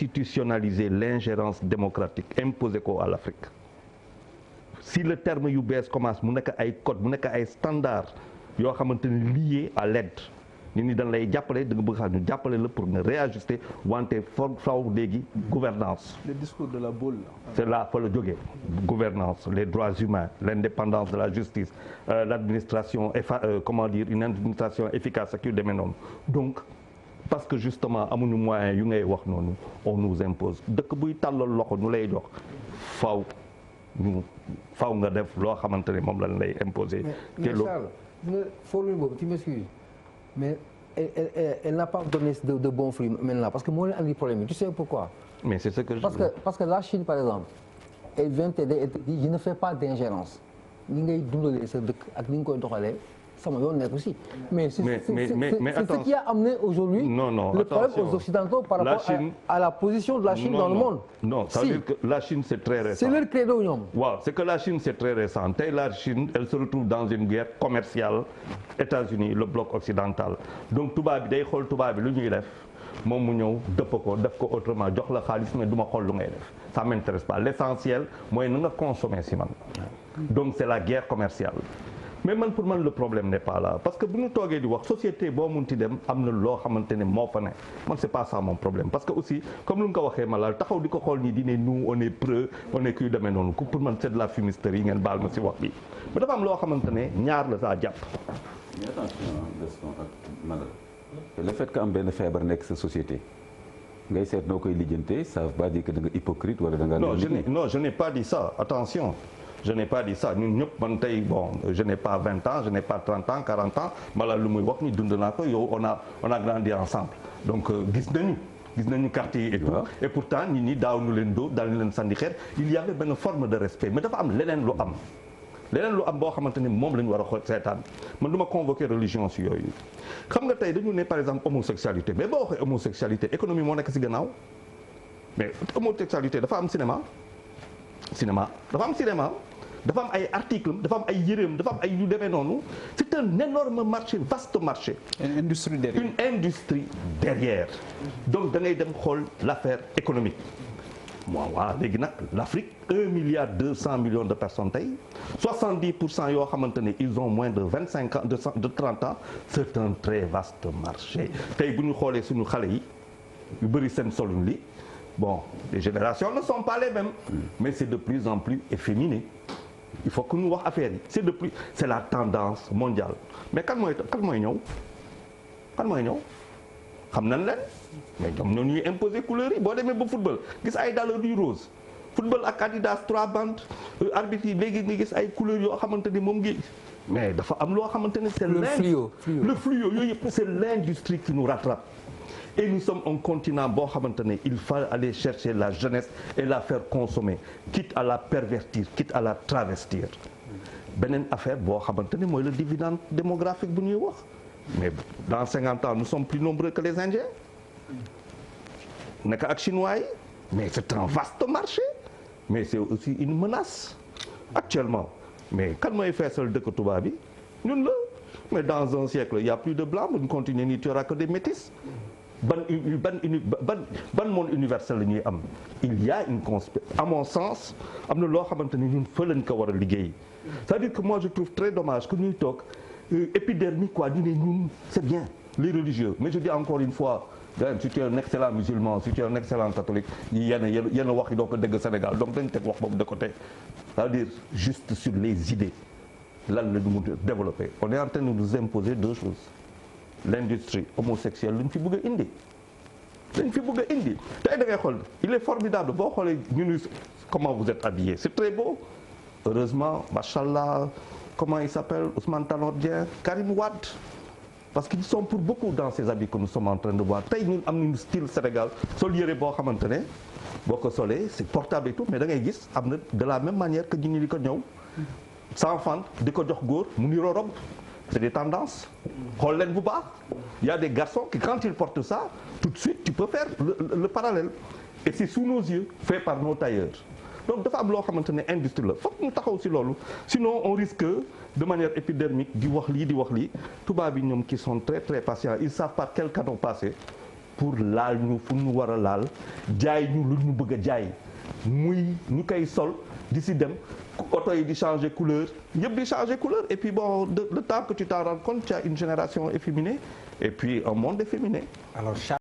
institutionnaliser l'ingérence démocratique imposé ko à l'Afrique si le terme yu bees commence mu nekk ay code mu nekk ay standards yoo xamante ne liés à l'aide nit ñi dañ lay jàppale da nga bëgg xam ñu jàppale la pour nga réajuster wante faw léegi gouvernance le discours de la boule c'est là fa la jógee gouvernance les droits humains l'indépendance de la justice l'administration comment dire une administration efficace ak yu demee noonu donc parce que justement amuñu moyen yu ngay wax noonu on nous impose dëkk buy tàllal loxo ñu lay jox faw nga def loo xamante ne moom lañ lay imposer. mais Charles nga formule boobu tu m'excuses mais elle n'a pas donné de bons fruits maintenant parce que moo leen andi problème yi tu sais pourquoi. mais c'est ce que parce que la Chine par exemple elle vient t'aider et te dit je ne fais pas d'ingérence li ngay dundalee sa dëkk ak li nga koy doxalee sama yoon nekk aussi. mais c'est ce qui a amené aujourd'hui le problème aux Occidentaux par rapport à la position de la Chine dans le monde. non ça veut dire que la Chine c'est très récent. c'est leur credo ñoom. waaw c'est que la Chine c'est très récent tey la Chine elle se retrouve dans une guerre commerciale États-Unis le bloc occidental donc tubaab bi day xool tubaab bi lu ñuy def moom mu ñëw dëpp ko def ko autrement jox la xaalis mais du ma xool lu ngay def ça m'intéresse pas l'essentiel mooy na nga consommer si man donc c'est la guerre commerciale. mais man pour man le problème n'est pas là parce que bu ñu toogee di wax société boo munti dem am na loo xamante ne moo fa ne man c'est pas ça mon problème parce que aussi comme lu nga ko waxee ma laal taxaw di ko xool nii di ne nous on est preux on est kuy demee noonu pour man c'est de la fumisterie yi ngeen baal ma si wax bi mais dafa am loo xamante ne ñaar la saa jàpp. mais attention Gaston ak Magal le fait que am benn feebar nekk sa société ngay seet noo koy lijjantee ça veut pas dire que da nga hypocrite wala da nga. non je n'ai pas dit ça attention. je n'ai pas dit ça ñun ñëpp man tey bon je n'ai pas 20 ans je n'ai pas 30 ans 40 ans mala lu muy wax ni dund naa ko yow on a grandi ensemble donc gis nañu quartier yi et tout et pourtant nit ñi daaw ñu leen dóor daaw ñu leen sànni xeer il y avait benn forme de respect mais dafa am leneen lu am boo xamante ni moom la ñu war a xool seetaan man du ma convoquer religion si yooyu xam nga tey dañu ne par exemple homosexualité mais boo waxee homosexualité économie moo nekk si gannaaw mais homosexualité dafa am cinéma dafa am ay articles dafa am ay yëreem dafa am ay yu demee noonu c'est un énorme marché vaste marché. une industrie derrière donc da ngay dem xool l'affaire économique. waaw léegi nag l'Afrique 1,2 milliard de personnes tey 70% yoo xamante ne ils ont moins de 25 ans de 30 ans c'est un très vaste marché tey bu ñu xoolee suñu xale yi yu bëri seen solun li bon les générations ne sont pas les mêmes mais c'est de plus en plus efféminé. il faut que ñu wax affaire yi c'est la tendance mondiale mais kan mooy ñëw xam nañ leen mais ñoom ñoo ñuy imposer couleurs yi boo demee ba football gis ay dàll yu rose football ak Adidas 3 bandes arbitre yi léegi nga gis ay couleurs yoo xamante ni moom ngi mais dafa am loo xamante ne c'est le fluo yooyu yëpp c'est l'industrie qui nous rattrape et nous sommes un continent boo xamante ne il faut aller chercher la jeunesse et la faire consommer quitte à la pervertir quitte à la travestir beneen affaire boo xamante ne mooy le dividende démographique bu ñuy wax mais dans 50 ans nous sommes plus nombreux que les Indiens nekk ak chinois yi mais c'est un vaste marché mais c'est aussi une menace actuellement mais kan mooy feesal dëkk tubaab bi ñun la mais dans un siècle il y a plus de blancs bu ñu continuer nii tu auras que des métis ban monde universel la ñuy am il y a une à mon sens am na loo xamante ni ñun fa lañ ko war a liggéey c'est-à-dire que moi je trouve très dommage que ñuy toog épidermique quoi ñu ne ñun c'est bien les religieux mais je dis encore une fois si tu es un excellent musulman si tu es un excellent catholique yenn wax yi doo ko dégg Sénégal donc dañ teg wax boobu de côté c'est-à-dire juste sur les idées lan la ñu mun a développer on est en train de nous imposer deux choses l'industrie homosexuelle lañ fi bëgg a indi tey da ngay xool il est formidable boo xoolee ñu comment vous êtes habillés c'est très beau heureusement machallah comment il s'appelle Ousmane Tanor Dieng Karim Wade parce qu'ils sont pour beaucoup dans ces habits que nous sommes en train de voir tey ñun am nañu style Sénégal sol yëre boo xamante ne boo ko solee c'est portable et tout mais da ngay gis am na de la même manière que ñu di ko ñëw sans fente di ko jox góor mu niroo robe c'est des tendances xool leen bu baax il y a des garçons qui quand ils portent ça tout de suite tu peux faire le parallèle et c'est sous nos yeux fait par nos tailleurs donc dafa am loo xamante ne industrie la fokk ñu taxaw si loolu sinon on risque de manière épidermique di wax lii tubaab yi ñoom qui sont très très patients ils savent par quel canot passer pour laal ñu fu ñu war a laal jaay ñu lu ñu bëgg a jaay muy ñu koy sol di si dem oto yi di changer couleur yëpp di changer couleur et puis bon le temps que tu t'en rends compte tu as une génération efféminée et puis un monde efféminé. Alors